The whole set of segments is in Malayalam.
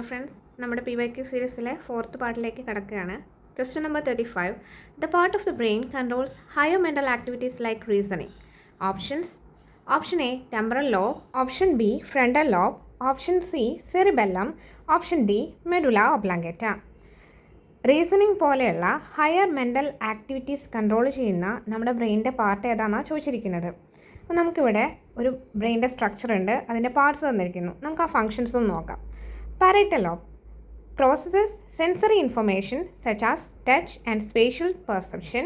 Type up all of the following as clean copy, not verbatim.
ഫ്രണ്ട്സ്, നമ്മുടെ PYQ സീരീസിലെ 4th പാർട്ടിലേക്ക് കടക്കുകയാണ്. Question number 35. The part of the brain controls higher mental activities like reasoning. Options: option A temporal lobe, option B frontal lobe, option C cerebellum, option D medulla oblongata. Reasoning പോലെയുള്ള ഹയർ മെൻ്റൽ ആക്ടിവിറ്റീസ് കൺട്രോൾ ചെയ്യുന്ന നമ്മുടെ ബ്രെയിനിൻ്റെ പാർട്ട് ഏതാണെന്നാണ് ചോദിച്ചിരിക്കുന്നത്. അപ്പോൾ നമുക്കിവിടെ ഒരു ബ്രെയിനിൻ്റെ സ്ട്രക്ചർ ഉണ്ട്, അതിൻ്റെ പാർട്സ് തന്നിരിക്കുന്നു. നമുക്ക് ആ ഫങ്ഷൻസ് ഒന്ന് നോക്കാം. Parietal lobe processes sensory information such as touch and spatial perception.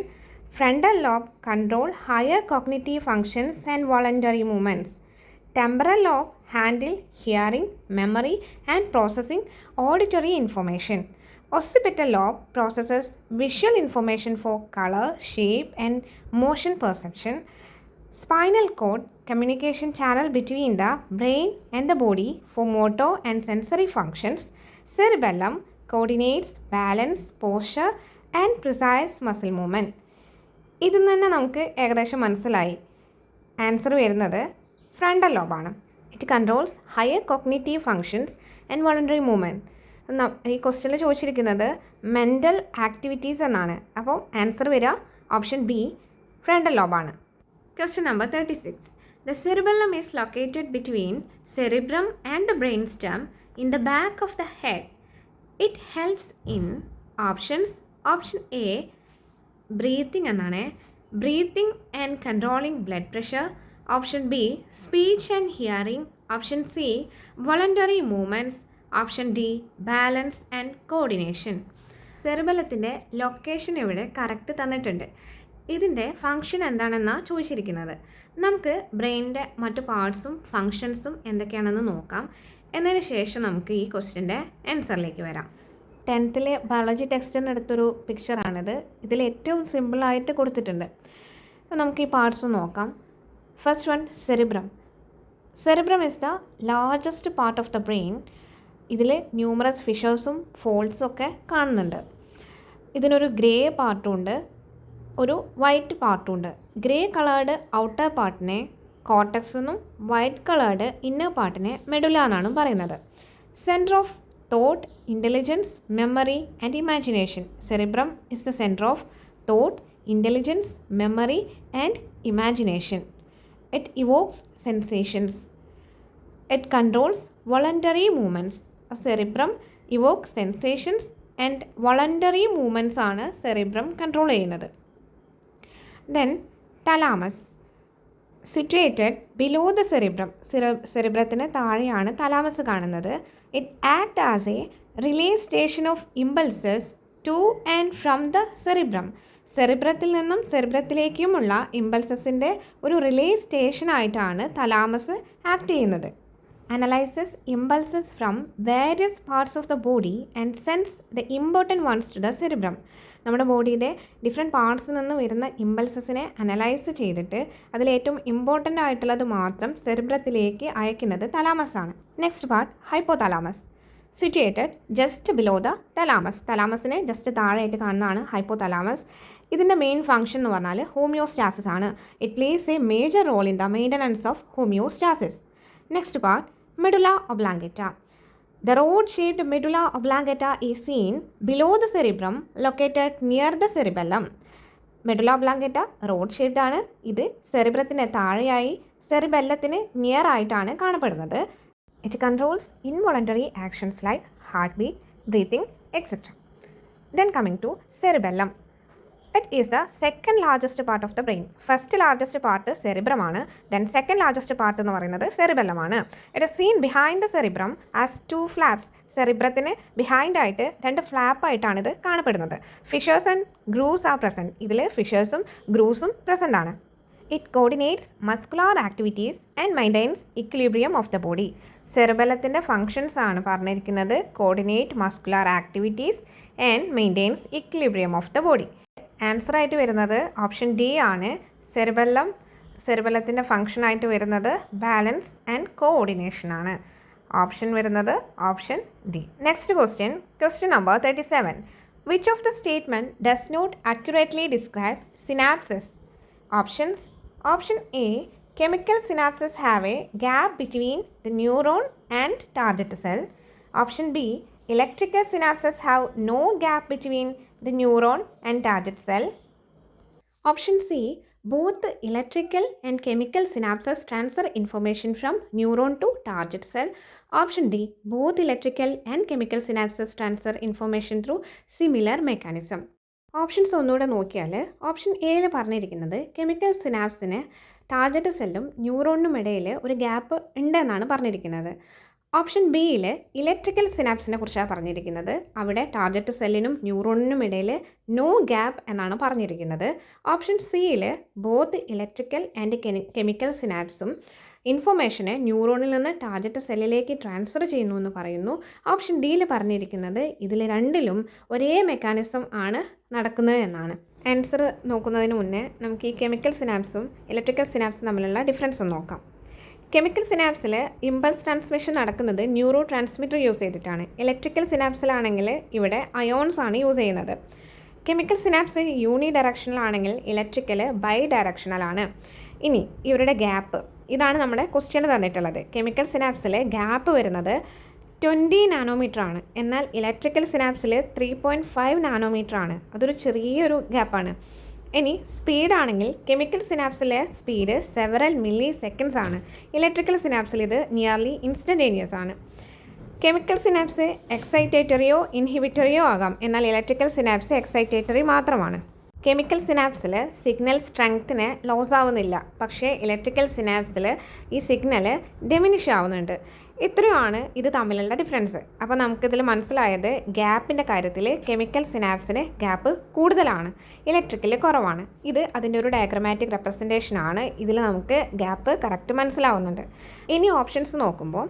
Frontal lobe control higher cognitive functions and voluntary movements. Temporal lobe handle hearing, memory and processing auditory information. Occipital lobe processes visual information for color, shape and motion perception. Spinal cord communication channel between the brain and the body for motor and sensory functions. Cerebellum coordinates balance, posture and precise muscle movement. ഇതിൽ തന്നെ നമുക്ക് ഏകദേശം മനസ്സിലായി. ആൻസർ വരുന്നത് ഫ്രണ്ടൽ ലോബാണ്. It controls higher cognitive functions and voluntary movement. ഈ ക്വസ്റ്റ്യനിൽ ചോദിച്ചിരിക്കുന്നത് മെൻ്റൽ ആക്ടിവിറ്റീസ് എന്നാണ്. അപ്പോൾ ആൻസർ വരിക ഓപ്ഷൻ ബി ഫ്രണ്ടൽ ലോബാണ്. Question number 36. The cerebellum is located between cerebrum and the brainstem in the back of the head. It helps in options. Option A breathing എന്നാണ്, breathing and controlling blood pressure. Option B speech and hearing. Option C voluntary movements. Option D balance and coordination. സെറിബെല്ലത്തിൻ്റെ ലൊക്കേഷൻ ഇവിടെ കറക്റ്റ് തന്നിട്ടുണ്ട്. ഇതിൻ്റെ ഫങ്ഷൻ എന്താണെന്നാണ് ചോദിച്ചിരിക്കുന്നത്. നമുക്ക് ബ്രെയിനിൻ്റെ മറ്റു പാർട്സും ഫങ്ഷൻസും എന്തൊക്കെയാണെന്ന് നോക്കാം. എന്നതിന് ശേഷം നമുക്ക് ഈ ക്വസ്റ്റ്യൻ്റെ ആൻസറിലേക്ക് വരാം. 10th ബയോളജി ടെക്സ്റ്റിന് എടുത്തൊരു പിക്ചറാണിത്. ഇതിൽ ഏറ്റവും സിമ്പിളായിട്ട് കൊടുത്തിട്ടുണ്ട്. അപ്പോൾ നമുക്ക് ഈ പാർട്സ് നോക്കാം. First one cerebrum. Cerebrum is the largest part of the brain. ഇതിൽ ന്യൂമറസ് ഫിഷേഴ്സും ഫോൾഡ്സും ഒക്കെ കാണുന്നുണ്ട്. ഇതിനൊരു ഗ്രേ പാർട്ടും ഉണ്ട്, ഒരു വൈറ്റ് പാർട്ടും ഉണ്ട്. ഗ്രേ കളേർഡ് ഔട്ടർ പാർട്ടിനെ കോർട്ടക്സ് എന്നും വൈറ്റ് കളേർഡ് ഇന്നർ പാർട്ടിനെ മെഡുല എന്നാണ് പറയുന്നത്. Centre of thought, intelligence, memory and imagination. Cerebrum is the centre of thought, intelligence, memory and imagination. It evokes sensations. It controls voluntary movements. Cerebrum evokes sensations and voluntary movements ആണ് സെറിബ്രം കൺട്രോൾ ചെയ്യുന്നത്. Then thalamus. Situated below the cerebrum. സെറിബ്രത്തിന് താഴെയാണ് തലാമസ് കാണുന്നത്. It act as a relay station of impulses two and from the cerebrum. സെറിബ്രത്തിൽ നിന്നും സെറിബ്രത്തിലേക്കുമുള്ള ഇമ്പൾസസിൻ്റെ ഒരു റിലേ സ്റ്റേഷനായിട്ടാണ് തലാമസ് ആക്ട് ചെയ്യുന്നത്. Analyses impulses from various parts of the body and sends the important ones to the cerebrum. നമ്മുടെ ബോഡിയുടെ ഡിഫറെൻറ്റ് പാർട്സിൽ നിന്ന് വരുന്ന ഇമ്പൾസസിനെ അനലൈസ് ചെയ്തിട്ട് അതിലേറ്റവും ഇമ്പോർട്ടൻ്റ് ആയിട്ടുള്ളത് മാത്രം സെറിബ്രത്തിലേക്ക് അയക്കുന്നത് തലാമസ് ആണ്. Next part hypothalamus. Situated just below the thalamus. തലാമസിനെ ജസ്റ്റ് താഴെയായിട്ട് കാണുന്നതാണ് ഹൈപ്പോ തലാമസ്. ഇതിൻ്റെ മെയിൻ ഫംഗ്ഷൻ എന്ന് പറഞ്ഞാൽ ഹോമിയോസ്റ്റാസിസ് ആണ്. It plays a major role in the maintenance of homeostasis. Next part medulla oblongata. The rod-shaped medulla oblongata is seen below the cerebrum, located near the cerebellum. Medulla oblongata rod shaped ആണ്. ഇത് സെറിബ്രത്തിന് താഴെയായി സെറിബെല്ലത്തിന് നിയർ ആയിട്ടാണ് കാണപ്പെടുന്നത്. It controls involuntary actions like heart beat, breathing et cetera. Then coming to cerebellum. It is the second largest part of the brain. First largest part സെറിബ്രമാണ്. ദെൻ സെക്കൻഡ് ലാർജസ്റ്റ് പാർട്ട് എന്ന് പറയുന്നത് സെറിബെല്ലമാണ്. It is seen behind the cerebrum as 2 flaps. സെറിബ്രത്തിന് ബിഹൈൻഡായിട്ട് 2 ഫ്ലാപ്പായിട്ടാണ് ഇത് കാണപ്പെടുന്നത്. Fissures and grooves are present. ഇതിൽ ഫിഷേഴ്സും ഗ്രൂവ്സും പ്രസൻ്റ് ആണ്. It coordinates muscular activities and maintains equilibrium of the body. സെറിബെല്ലത്തിൻ്റെ ഫങ്ഷൻസ് ആണ് പറഞ്ഞിരിക്കുന്നത്. Coordinate muscular activities and maintains equilibrium of the body. Answer ആയിട്ട് വരുന്നത് ഓപ്ഷൻ ഡി ആണ്. സെറിബെല്ലത്തിൻ്റെ ഫങ്ഷനായിട്ട് വരുന്നത് ബാലൻസ് ആൻഡ് കോഓർഡിനേഷൻ ആണ്. ഓപ്ഷൻ വരുന്നത് option D. Next question number 37. Which of the statement does not accurately describe synapses? Options. Option A chemical synapses have a gap between the neuron and target cell. Option B electrical synapses have no gap between the neuron and target cell? Option C. Both electrical and chemical synapses transfer information from neuron to target cell. Option D. Both electrical and chemical synapses transfer information through similar mechanism. Options ഒന്നുകൂടെ നോക്കിയാൽ ഓപ്ഷൻ എയിൽ പറഞ്ഞിരിക്കുന്നത് കെമിക്കൽ സിനാപ്സിന് ടാർഗറ്റ് സെല്ലും ന്യൂറോണിനും ഇടയിൽ ഒരു ഗ്യാപ്പ് ഉണ്ടെന്നാണ് പറഞ്ഞിരിക്കുന്നത്. ഓപ്ഷൻ ബിയിൽ ഇലക്ട്രിക്കൽ സിനാപ്സിനെ കുറിച്ചാണ് പറഞ്ഞിരിക്കുന്നത്. അവിടെ ടാർഗറ്റ് സെല്ലിനും ന്യൂറോണിനും ഇടയിൽ നോ ഗ്യാപ്പ് എന്നാണ് പറഞ്ഞിരിക്കുന്നത്. ഓപ്ഷൻ സിയിൽ ബോത്ത് ഇലക്ട്രിക്കൽ ആൻഡ് കെമിക്കൽ സിനാപ്സും ഇൻഫർമേഷനെ ന്യൂറോണിൽ നിന്ന് ടാർഗറ്റ് സെല്ലിലേക്ക് ട്രാൻസ്ഫർ ചെയ്യുന്നു എന്ന് പറയുന്നു. ഓപ്ഷൻ ഡിയിൽ പറഞ്ഞിരിക്കുന്നത് ഇതിൽ രണ്ടിലും ഒരേ മെക്കാനിസം ആണ് നടക്കുന്നത് എന്നാണ്. ആൻസർ നോക്കുന്നതിന് മുന്നേ നമുക്ക് ഈ കെമിക്കൽ സിനാപ്സും ഇലക്ട്രിക്കൽ സിനാപ്സും തമ്മിലുള്ള ഡിഫറൻസ് നോക്കാം. കെമിക്കൽ സിനാപ്സിൽ ഇമ്പൾസ് ട്രാൻസ്മിഷൻ നടക്കുന്നത് ന്യൂറോ ട്രാൻസ്മിറ്റർ യൂസ് ചെയ്തിട്ടാണ്. ഇലക്ട്രിക്കൽ സിനാപ്സിലാണെങ്കിൽ ഇവിടെ അയോൺസ് ആണ് യൂസ് ചെയ്യുന്നത്. കെമിക്കൽ സിനാപ്സ് യൂണി ഡയറക്ഷണലാണെങ്കിൽ ഇലക്ട്രിക്കൽ ബൈ ഡയറക്ഷണലാണ്. ഇനി ഇവരുടെ ഗ്യാപ്പ്, ഇതാണ് നമ്മുടെ ക്വസ്റ്റ്യൻ തന്നിട്ടുള്ളത്. കെമിക്കൽ സിനാപ്സിൽ ഗ്യാപ്പ് വരുന്നത് 20 നാനോമീറ്റർ ആണ്. എന്നാൽ ഇലക്ട്രിക്കൽ സിനാപ്സിൽ 3.5 നാനോമീറ്റർ ആണ്. അതൊരു ചെറിയൊരു ഗ്യാപ്പാണ്. ഇനി സ്പീഡാണെങ്കിൽ കെമിക്കൽ സിനാപ്സിലെ സ്പീഡ് സെവറൽ മില്ലി സെക്കൻഡ്സ് ആണ്. ഇലക്ട്രിക്കൽ സിനാപ്സിൽ ഇത് നിയർലി ഇൻസ്റ്റൻറ്റേനിയസ് ആണ്. കെമിക്കൽ സിനാപ്സ് എക്സൈറ്റേറ്ററിയോ ഇൻഹിബിറ്ററിയോ ആകാം. എന്നാൽ ഇലക്ട്രിക്കൽ സിനാപ്സ് എക്സൈറ്റേറ്ററി മാത്രമാണ്. കെമിക്കൽ സിനാപ്സിൽ സിഗ്നൽ സ്ട്രെങ്ത്തിന് ലോസ് ആവുന്നില്ല. പക്ഷേ ഇലക്ട്രിക്കൽ സിനാപ്സിൽ ഈ സിഗ്നൽ ഡിമിനിഷ് ആവുന്നുണ്ട്. ഇത്രയുമാണ് ഇത് തമ്മിലുള്ള ഡിഫറൻസ്. അപ്പോൾ നമുക്കിതിൽ മനസ്സിലായത് ഗ്യാപ്പിൻ്റെ കാര്യത്തിൽ കെമിക്കൽ സിനാപ്സിന് ഗ്യാപ്പ് കൂടുതലാണ്, ഇലക്ട്രിക്കൽ കുറവാണ്. ഇത് അതിൻ്റെ ഒരു ഡയഗ്രമാറ്റിക് റെപ്രസെൻറ്റേഷൻ ആണ്. ഇതിൽ നമുക്ക് ഗ്യാപ്പ് കറക്റ്റ് മനസ്സിലാവുന്നുണ്ട്. ഇനി ഓപ്ഷൻസ് നോക്കുമ്പോൾ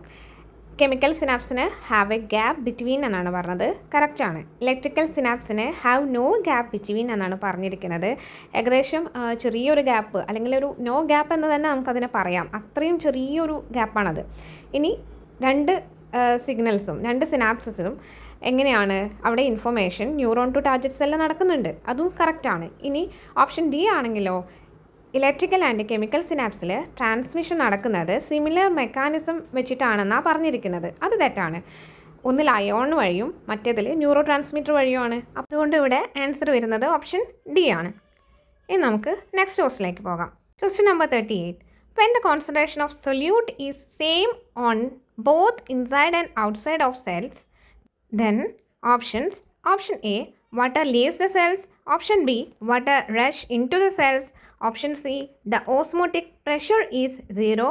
കെമിക്കൽ സിനാപ്സിന് ഹാവ് എ ഗ്യാപ്പ് ബിറ്റ്വീൻ എന്നാണ് പറഞ്ഞത്, കറക്റ്റാണ്. ഇലക്ട്രിക്കൽ സിനാപ്സിന് ഹാവ് നോ ഗ്യാപ്പ് ബിറ്റ്വീൻ എന്നാണ് പറഞ്ഞിരിക്കുന്നത്. ഏകദേശം ചെറിയൊരു ഗ്യാപ്പ് അല്ലെങ്കിൽ ഒരു നോ ഗ്യാപ്പ് എന്ന് തന്നെ നമുക്കതിനെ പറയാം. അത്രയും ചെറിയൊരു ഗ്യാപ്പാണത്. ഇനി രണ്ട് സിഗ്നൽസും രണ്ട് സിനാപ്സസും എങ്ങനെയാണ് അവിടെ information neuron to target cell നടക്കുന്നുണ്ട്, അതും കറക്റ്റാണ്. ഇനി ഓപ്ഷൻ ഡി ആണെങ്കിലോ ഇലക്ട്രിക്കൽ ആൻഡ് കെമിക്കൽ സിനാപ്സിൽ ട്രാൻസ്മിഷൻ നടക്കുന്നത് സിമിലർ മെക്കാനിസം വെച്ചിട്ടാണെന്നാണ് പറഞ്ഞിരിക്കുന്നത്. അത് തെറ്റാണ്. ഒന്നിൽ അയോൺ വഴിയും മറ്റേതിൽ ന്യൂറോ ട്രാൻസ്മിറ്റർ വഴിയുമാണ്. അതുകൊണ്ട് ഇവിടെ ആൻസർ വരുന്നത് ഓപ്ഷൻ ഡി ആണ്. ഇനി നമുക്ക് നെക്സ്റ്റ് ക്വസ്റ്റിലേക്ക് പോകാം. Question number 38. When the concentration of solute is same on both inside and outside of cells, then options: option A, water leaves the cells; option B, water rush into the cells; option C, the osmotic pressure is 0;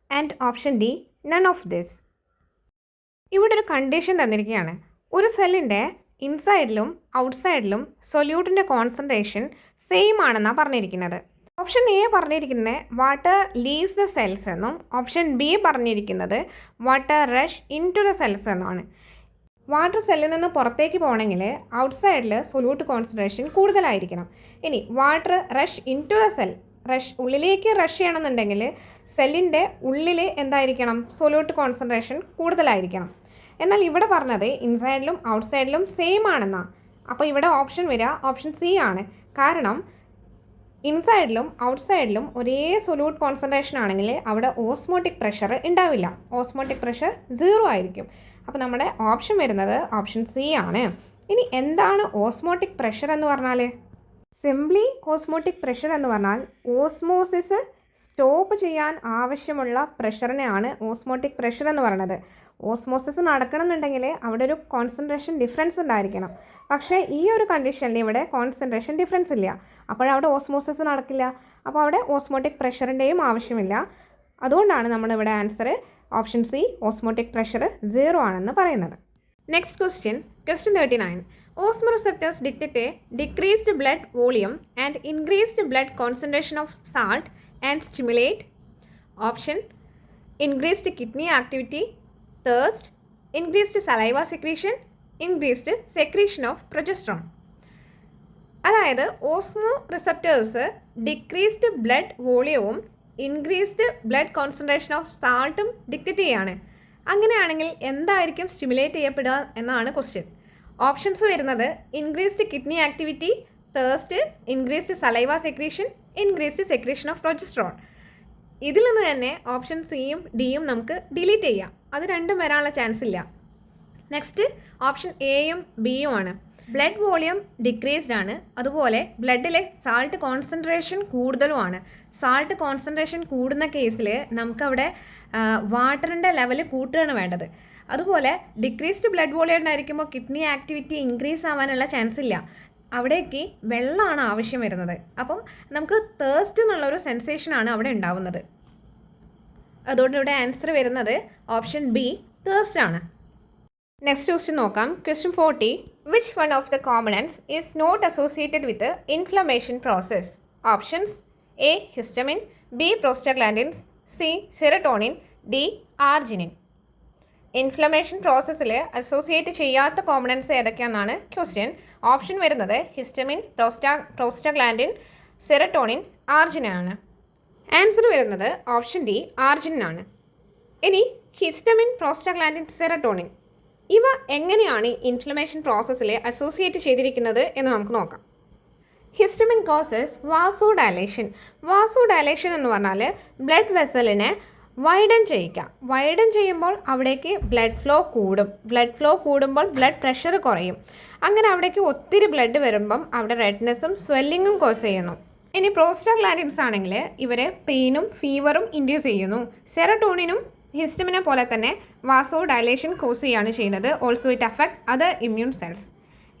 and option D, none of this. ഇവിടെ ഒരു കണ്ടീഷൻ തന്നിരിക്കുകയാണ്. ഒരു സെല്ലിൻ്റെ ഇൻസൈഡിലും ഔട്ട്സൈഡിലും സൊല്യൂട്ടിൻ്റെ കോൺസെൻട്രേഷൻ സെയിം ആണെന്നാണ് പറഞ്ഞിരിക്കുന്നത്. ഓപ്ഷൻ എ പറഞ്ഞിരിക്കുന്നത് വാട്ടർ ലീവ്സ് ദ സെൽസ് എന്നും ഓപ്ഷൻ ബി പറഞ്ഞിരിക്കുന്നത് water rush into the cells എന്നാണ്. വാട്ടർ സെല്ലിൽ നിന്ന് പുറത്തേക്ക് പോകണമെങ്കിൽ ഔട്ട്സൈഡിൽ സൊല്യൂട്ട് കോൺസെൻട്രേഷൻ കൂടുതലായിരിക്കണം. ഇനി water rush into the cell, ഉള്ളിലേക്ക് റഷ് ചെയ്യണമെന്നുണ്ടെങ്കിൽ സെല്ലിൻ്റെ ഉള്ളിൽ എന്തായിരിക്കണം, സൊല്യൂട്ട് കോൺസെൻട്രേഷൻ കൂടുതലായിരിക്കണം. എന്നാൽ ഇവിടെ പറഞ്ഞത് ഇൻസൈഡിലും ഔട്ട്സൈഡിലും സെയിം ആണെന്നാണ്. അപ്പോൾ ഇവിടെ ഓപ്ഷൻ വരിക ഓപ്ഷൻ സി ആണ്. കാരണം ഇൻസൈഡിലും ഔട്ട്സൈഡിലും ഒരേ സൊല്യൂട്ട് കോൺസെൻട്രേഷൻ ആണെങ്കിൽ അവിടെ ഓസ്മോട്ടിക് പ്രഷർ ഉണ്ടാവില്ല. ഓസ്മോട്ടിക് പ്രഷർ 0 ആയിരിക്കും. അപ്പോൾ നമ്മുടെ ഓപ്ഷൻ വരുന്നത് ഓപ്ഷൻ സി ആണ്. ഇനി എന്താണ് ഓസ്മോട്ടിക് പ്രഷർ എന്ന് പറഞ്ഞാൽ? സിംപ്ലി ഓസ്മോട്ടിക് പ്രഷർ എന്ന് പറഞ്ഞാൽ ഓസ്മോസിസ് സ്റ്റോപ്പ് ചെയ്യാൻ ആവശ്യമുള്ള പ്രഷറിനെയാണ് ഓസ്മോട്ടിക് പ്രഷർ എന്ന് പറയുന്നത്. ഓസ്മോസിസ് നടക്കണമെന്നുണ്ടെങ്കിൽ അവിടെ ഒരു കോൺസെൻട്രേഷൻ ഡിഫറൻസ് ഉണ്ടായിരിക്കണം. പക്ഷേ ഈ ഒരു കണ്ടീഷനിൽ ഇവിടെ കോൺസെൻട്രേഷൻ ഡിഫറൻസ് ഇല്ല. അപ്പോഴവിടെ ഓസ്മോസിസ് നടക്കില്ല. അപ്പോൾ അവിടെ ഓസ്മോട്ടിക് പ്രഷറിൻ്റെയും ആവശ്യമില്ല. അതുകൊണ്ടാണ് നമ്മളിവിടെ answer option C osmotic pressure 0 ആണെന്ന് പറയുന്നത്. Next question 39. Osmoreceptors detect a decreased blood volume and increased blood concentration of salt and stimulate option: increased kidney activity, thirst, increased saliva secretion, increased secretion of progesterone. അതായത് ഓസ്മോ റിസപ്റ്റേഴ്സ് ഡിക്രീസ്ഡ് ബ്ലഡ് വോളിയവും ഇൻക്രീസ്ഡ് ബ്ലഡ് കോൺസെൻട്രേഷൻ ഓഫ് സാൾട്ടും ഡിക്റ്റേറ്റ് ചെയ്യാണ്. അങ്ങനെയാണെങ്കിൽ എന്തായിരിക്കും സ്റ്റിമുലേറ്റ് ചെയ്യപ്പെടുക എന്നാണ് ക്വസ്റ്റ്യൻ. ഓപ്ഷൻസ് വരുന്നത് increased kidney activity, thirst, increased saliva secretion, increased secretion of progesterone. ഇതിൽ നിന്ന് തന്നെ ഓപ്ഷൻ സിയും ഡിയും നമുക്ക് ഡിലീറ്റ് ചെയ്യാം. അത് രണ്ടും വരാനുള്ള ചാൻസ് ഇല്ല. നെക്സ്റ്റ് ഓപ്ഷൻ എയും ബിയും ആണ്. ബ്ലഡ് വോളിയം ഡിക്രീസ്ഡ് ആണ്, അതുപോലെ ബ്ലഡിലെ സാൾട്ട് കോൺസെൻട്രേഷൻ കൂടുതലുമാണ്. സാൾട്ട് കോൺസെൻട്രേഷൻ കൂടുന്ന കേസിൽ നമുക്കവിടെ വാട്ടറിൻ്റെ ലെവൽ കൂട്ടുകയാണ് വേണ്ടത്. അതുപോലെ ഡിക്രീസ്ഡ് ബ്ലഡ് വോളിയം ഉണ്ടായിരിക്കുമ്പോൾ കിഡ്നി ആക്ടിവിറ്റി ഇൻക്രീസ് ആവാനുള്ള ചാൻസ് ഇല്ല, അവിടേക്ക് വെള്ളമാണ് ആവശ്യം വരുന്നത്. അപ്പം നമുക്ക് തേഴ്സ്റ്റ് എന്നുള്ളൊരു സെൻസേഷനാണ് അവിടെ ഉണ്ടാവുന്നത്. അതുകൊണ്ട് ഇവിടെ ആൻസർ വരുന്നത് ഓപ്ഷൻ ബി തേഴ്സ്റ്റ് ആണ്. നെക്സ്റ്റ് ക്വസ്റ്റ്യൻ നോക്കാം. Question 40. Which one of the components is not associated with inflammation process? Options A histamine, B prostaglandins, C serotonin, D arginine. Inflammation പ്രോസസ്സിൽ അസോസിയേറ്റ് ചെയ്യാത്ത കോമ്പണൻസ് ഏതൊക്കെയാണെന്നാണ് ക്വസ്റ്റ്യൻ. ഓപ്ഷൻ വരുന്നത് ഹിസ്റ്റമിൻ, പ്രോസ്റ്റാഗ്ലാൻഡിൻ, സെറട്ടോണിൻ, ആർജിനിൻ ആണ്. ആൻസർ വരുന്നത് ഓപ്ഷൻ ഡി ആർജിനിൻ ആണ്. ഇനി ഹിസ്റ്റമിൻ, പ്രോസ്റ്റാഗ്ലാൻഡിൻ, സെറട്ടോണിൻ ഇവ എങ്ങനെയാണ് ഇൻഫ്ലമേഷൻ പ്രോസസ്സിൽ അസോസിയേറ്റ് ചെയ്തിരിക്കുന്നത് എന്ന് നമുക്ക് നോക്കാം. Histamine causes വാസോഡയലേഷൻ. വാസോഡയലേഷൻ എന്ന് പറഞ്ഞാൽ ബ്ലഡ് വെസലിനെ വൈഡൻ ചെയ്യിക്കുക. വൈഡൻ ചെയ്യുമ്പോൾ അവിടേക്ക് ബ്ലഡ് ഫ്ലോ കൂടും. ബ്ലഡ് ഫ്ലോ കൂടുമ്പോൾ ബ്ലഡ് പ്രഷർ കുറയും. അങ്ങനെ അവിടേക്ക് ഒത്തിരി ബ്ലഡ് വരുമ്പം അവിടെ റെഡ്നെസ്സും സ്വെല്ലിങ്ങും കോസ് ചെയ്യുന്നു. ഇനി പ്രോസ്റ്റാഗ്ലാൻഡിൻസ് ആണെങ്കിൽ ഇവർ പെയിനും ഫീവറും ഇൻഡ്യൂസ് ചെയ്യുന്നു. സെറട്ടോണിനും ഹിസ്റ്റമിനെ പോലെ തന്നെ വാസോ ഡയലേഷൻ കോസ് ചെയ്യുകയാണ് ചെയ്യുന്നത്. Also it affect other immune cells.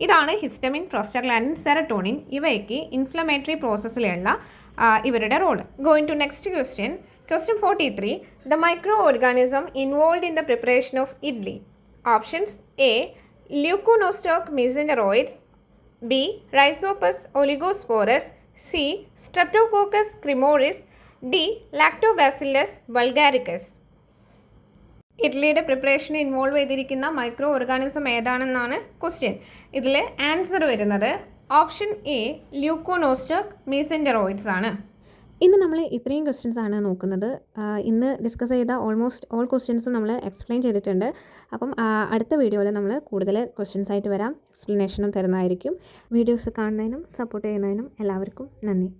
ഇതാണ് ഹിസ്റ്റമിൻ, പ്രോസ്റ്റാഗ്ലാൻഡിൻ, സെറട്ടോണിൻ ഇവയ്ക്ക് ഇൻഫ്ലമേറ്ററി പ്രോസസ്സിലുള്ള ഇവരുടെ role. Going to next question. Question 43. The microorganism involved in the preparation of idli. Options A. Leuconostoc mesenteroids, B. Rhizopus oligosporus, C. Streptococcus cremoris, D. Lactobacillus bulgaricus. ഇഡ്ലിയുടെ പ്രിപ്പറേഷന് ഇൻവോൾവ് ചെയ്തിരിക്കുന്ന മൈക്രോ ഓർഗാനിസം ഏതാണെന്നാണ് ക്വസ്റ്റ്യൻ. ഇതിൽ ആൻസർ വരുന്നത് ഓപ്ഷൻ എ ല്യൂക്കോനോസ്റ്റോക് മീസെൻറ്ററോയിഡ്സ് ആണ്. ഇന്ന് നമ്മൾ ഇത്രയും ക്വസ്റ്റ്യൻസ് ആണ് നോക്കുന്നത്. ഇന്ന് ഡിസ്കസ് ചെയ്ത ഓൾമോസ്റ്റ് ഓൾ ക്വസ്റ്റ്യൻസും നമ്മൾ എക്സ്പ്ലെയിൻ ചെയ്തിട്ടുണ്ട്. അപ്പം അടുത്ത വീഡിയോയിൽ നമ്മൾ കൂടുതൽ ക്വസ്റ്റ്യൻസ് ആയിട്ട് വരാം, എക്സ്പ്ലനേഷനും തരുന്നതായിരിക്കും. വീഡിയോസ് കാണുന്നതിനും സപ്പോർട്ട് ചെയ്യുന്നതിനും എല്ലാവർക്കും നന്ദി.